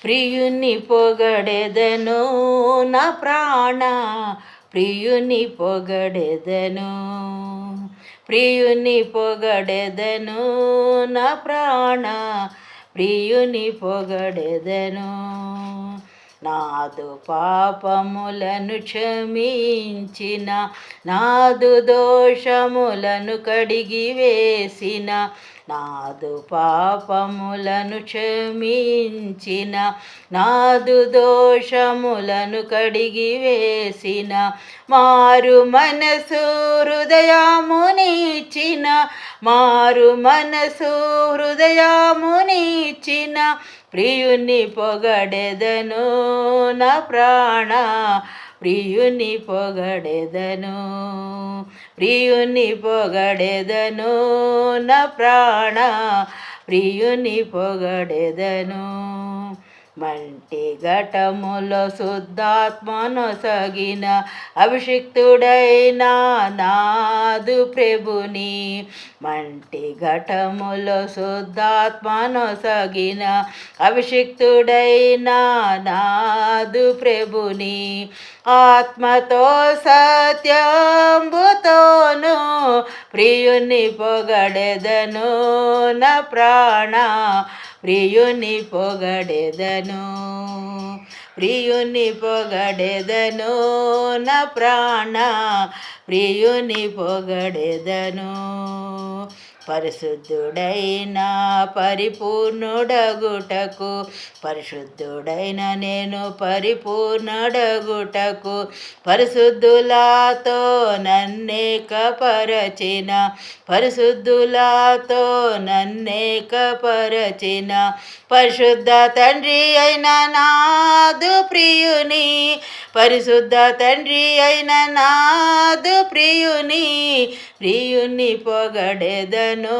ప్రియుని పొగడెదను నా ప్రాణ, ప్రియుని పొగడెదను, ప్రియుని పొగడెదను నా ప్రాణ, ప్రియుని పొగడెదను. నాదు పాపములను క్షమించిన, నాదు దోషములను కడిగివేసిన, నాదు పాపములను క్షమించిన, నాదు దోషములను కడిగివేసిన, మారు మనసు హృదయమునిచ్చిన, మారు మనసు హృదయమునిచ్చిన, ప్రియుని పొగడెదను నా ప్రాణ, ప్రియుని పొగడెదను, ప్రియుని పొగడెదను నా ప్రాణ, ప్రియుని పొగడెదను. మంటి ఘటములో శుద్ధాత్మనొసగిన అభిషిక్తుడైన నాదు ప్రభుని, మంటి ఘటములో శుద్ధాత్మనొసగిన అభిషిక్తుడైన నాదు ప్రభుని, ఆత్మతో సత్యంబుతోను ప్రియుని పొగడెదను నా ప్రాణ, ప్రియుని పొగడెదను, ప్రియుని పొగడెదను నా ప్రాణ, ప్రియుని పొగడెదను. పరిశుద్ధుడైన పరిపూర్ణుడగుటకు, పరిశుద్ధుడైన నేను పరిపూర్ణుడగుటకు, పరిశుద్ధులతో నన్నేకపరచిన, పరిశుద్ధులతో నన్నేకపరచిన, పరిశుద్ధ తండ్రి అయిన నాదు ప్రియుని, పరిశుద్ధ తండ్రి అయిన నాదు ప్రియుని, ప్రియుని పొగడెదను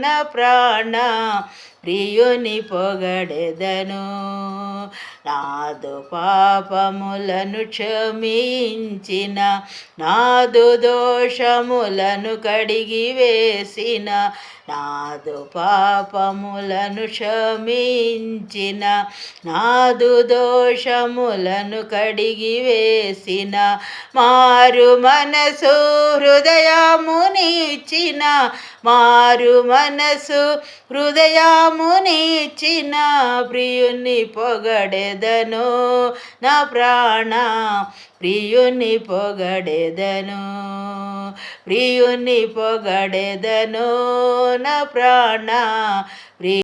నా ప్రాణ, ప్రియుని పొగడెదను. నాదు పాపములను క్షమించిన, నాదు దోషములను కడిగివేసిన, నాదు పాపములను క్షమించిన, నాదు దోషములను కడిగివేసిన, మారు మనసు హృదయమునిచ్చిన, మారు మనసు హృదయమునిచ్చిన, ప్రియుని పొగడెదను నా ప్రాణ, ప్రియుని పొగడెదను, ప్రియుని పొగడెదను నా ప్రాణ,